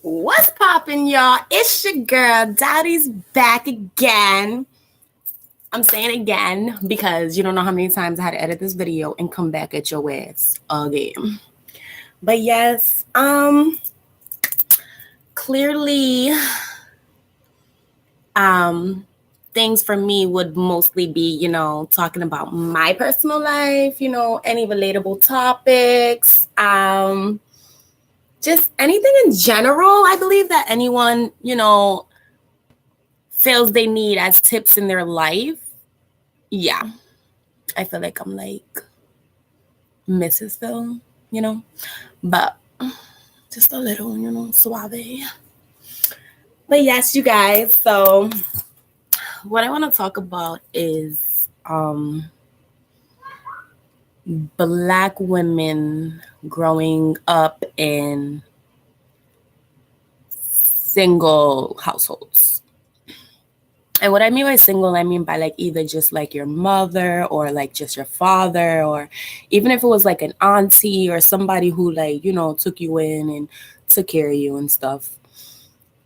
What's poppin', y'all? It's your girl, Dowdy's back again. I'm saying again because you don't know how many times I had to edit this video and come back at your ass again. But yes, clearly, things for me would mostly be, talking about my personal life, any relatable topics, just anything in general. I believe that anyone, feels they need as tips in their life. Yeah, I feel like I'm like Mrs. Phil, but just a little, suave. But yes, you guys. So what I want to talk about is Black women growing up in single households. And what I mean by single, I mean by like either just like your mother or like just your father, or even if it was like an auntie or somebody who like, took you in and took care of you and stuff.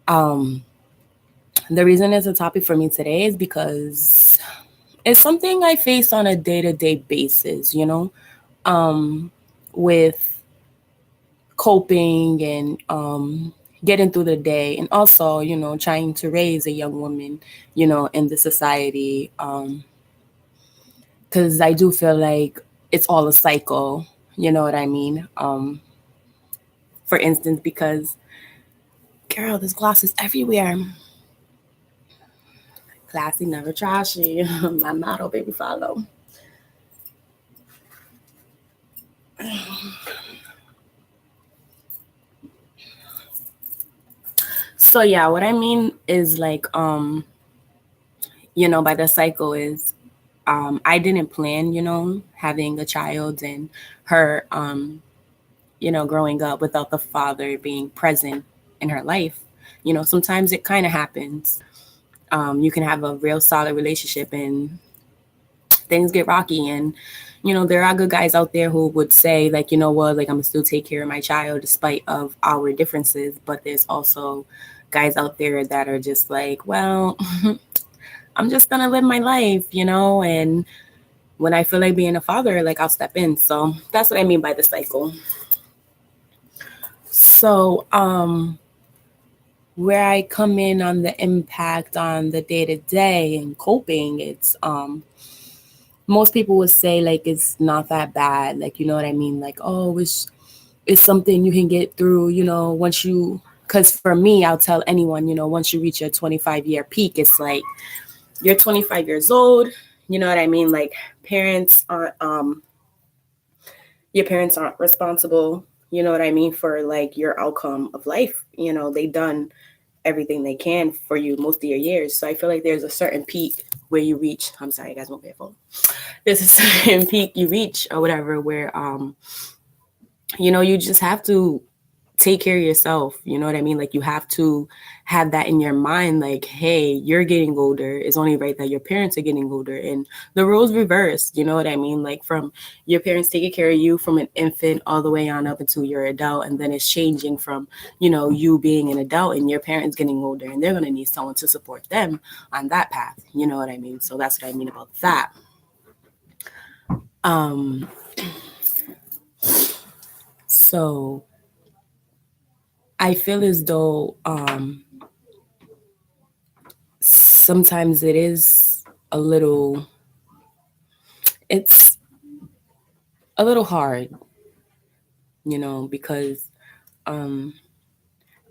The reason it's a topic for me today is because it's something I face on a day-to-day basis, with coping and getting through the day, and also, trying to raise a young woman, in the society. Because I do feel like it's all a cycle, you know what I mean? For instance, because, girl, this gloss is everywhere. Classy, never trashy. My motto, baby, follow. So yeah, what I mean is like, by the cycle is, I didn't plan, having a child and her, growing up without the father being present in her life. Sometimes it kind of happens. You can have a real solid relationship and things get rocky, and there are good guys out there who would say like, what, like I'm gonna still take care of my child despite of our differences. But there's also guys out there that are just like, well, I'm just gonna live my life, and when I feel like being a father, like I'll step in. So that's what I mean by the cycle. So where I come in on the impact on the day-to-day and coping, it's most people would say like it's not that bad, like, you know what I mean, like, oh, it's something you can get through, once you, because for me, I'll tell anyone, once you reach your 25-year peak, it's like you're 25 years old, you know what I mean, like parents aren't your parents aren't responsible, you know what I mean, for like your outcome of life. They done everything they can for you most of your years. So I feel like there's a certain peak where you reach. I'm sorry, guys, won't be phone. There's a certain peak you reach or whatever where you just have to take care of yourself. You know what I mean? Like you have to have that in your mind, like, hey, you're getting older. It's only right that your parents are getting older, and the roles reversed. You know what I mean? Like from your parents taking care of you from an infant all the way on up until you're an adult, and then it's changing from, you being an adult and your parents getting older, and they're going to need someone to support them on that path. You know what I mean? So that's what I mean about that. So I feel as though sometimes it's a little hard, because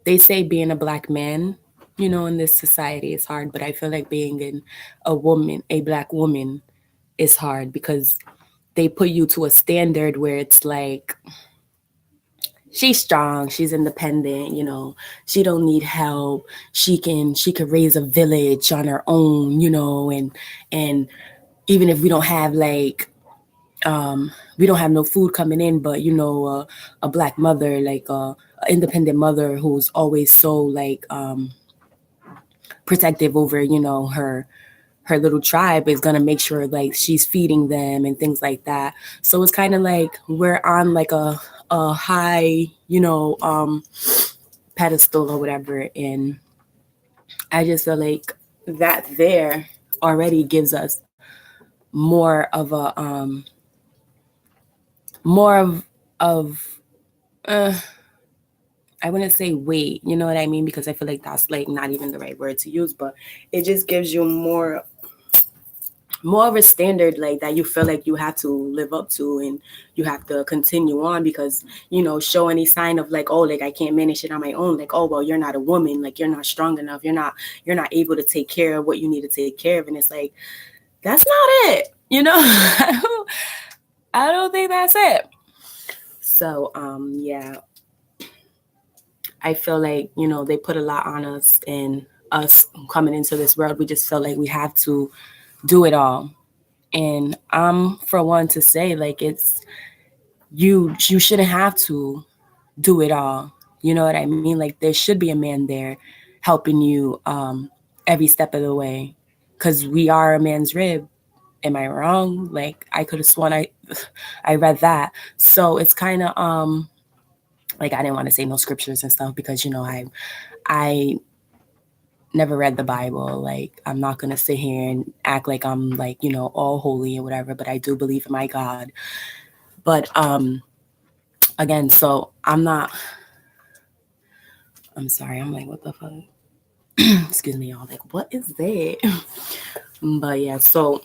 they say being a Black man, in this society is hard, but I feel like being a Black woman is hard because they put you to a standard where it's like, she's strong, she's independent, she don't need help, she could raise a village on her own, and even if we don't have like we don't have no food coming in, but a Black mother, like a independent mother who's always so like protective over her little tribe is gonna make sure like she's feeding them and things like that. So it's kind of like we're on like a high pedestal or whatever. And I just feel like that there already gives us more of a more of I wouldn't say weight, you know what I mean? Because I feel like that's like not even the right word to use, but it just gives you more of a standard like that you feel like you have to live up to, and you have to continue on, because show any sign of like, oh, like I can't manage it on my own, like, oh well, you're not a woman, like you're not strong enough, you're not able to take care of what you need to take care of. And it's like, that's not it, I don't think that's it. So yeah, I feel like they put a lot on us, and us coming into this world, we just feel like we have to do it all. And I'm for one to say, like, it's you shouldn't have to do it all. You know what I mean? Like, there should be a man there helping you every step of the way, because we are a man's rib. Am I wrong? Like, I could have sworn I read that. So it's kind of like, I didn't want to say no scriptures and stuff, because I never read the Bible. Like, I'm not gonna sit here and act like I'm like all holy or whatever, but I do believe in my God. But again, so I'm sorry, I'm like, what the fuck? Excuse me, y'all. Like, what is that? But yeah, so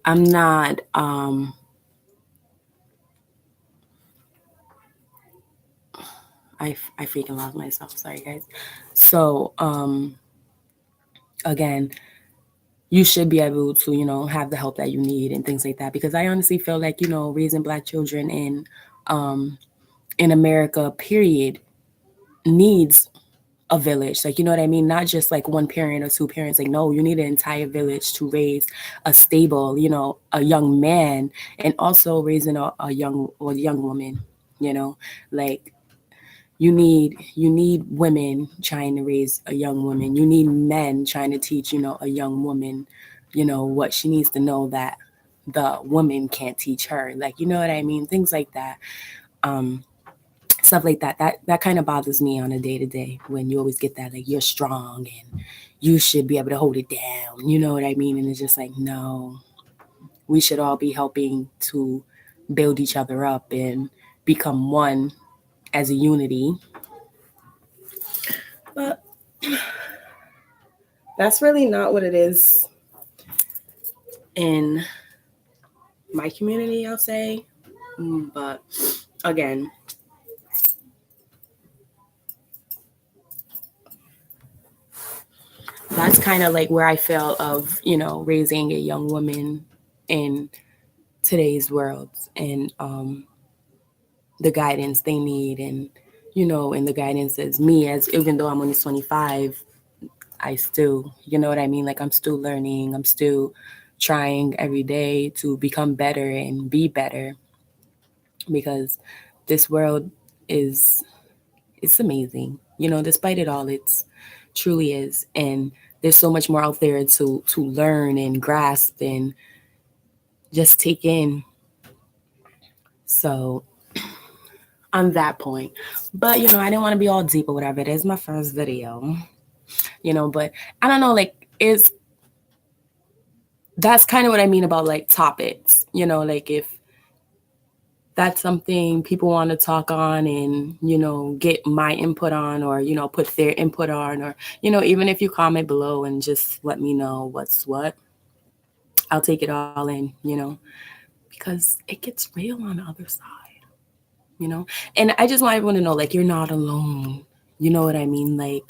I'm not I freaking lost myself. Sorry, guys. So again, you should be able to have the help that you need and things like that, because I honestly feel like raising Black children in America, period, needs a village. Like, you know what I mean? Not just like one parent or two parents. Like, no, you need an entire village to raise a stable, a young man, and also raising a young woman. Like, you need women trying to raise a young woman. You need men trying to teach a young woman what she needs to know that the woman can't teach her. Like, you know what I mean? Things like that. Stuff like that kind of bothers me on a day-to-day, when you always get that, like, you're strong and you should be able to hold it down, you know what I mean? And it's just like, no, we should all be helping to build each other up and become one as a unity. But that's really not what it is in my community, I'll say. But again, that's kind of like where I feel of raising a young woman in today's world, and the guidance they need, and and the guidance as me, as even though I'm only 25, I still, you know what I mean? Like, I'm still learning, I'm still trying every day to become better and be better, because this world it's amazing, despite it all. It's truly is. And there's so much more out there to learn and grasp and just take in. So on that point, but I didn't want to be all deep or whatever. It is my first video, but I don't know, like, that's kind of what I mean about like topics, like, if that's something people want to talk on and get my input on, or put their input on, or even if you comment below and just let me know what's what, I'll take it all in, because it gets real on the other side, and I just want everyone to know, like, you're not alone, you know what I mean? Like,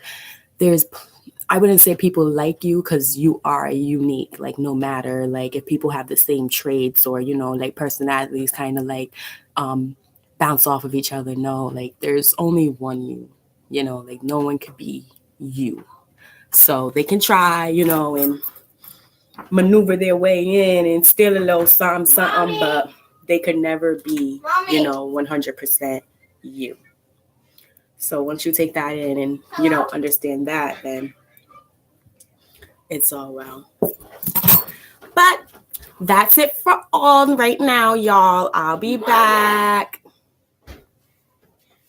I wouldn't say people like you, because you are unique. Like, no matter, like, if people have the same traits or, like, personalities kind of like bounce off of each other. No, like, there's only one you, like, no one could be you. So they can try, and maneuver their way in and steal a little something, but they could never be, 100% you. So once you take that in and, understand that, then it's all well. But that's it for all right now, y'all. I'll be back.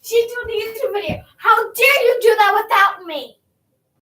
She's doing the YouTube video. How dare me.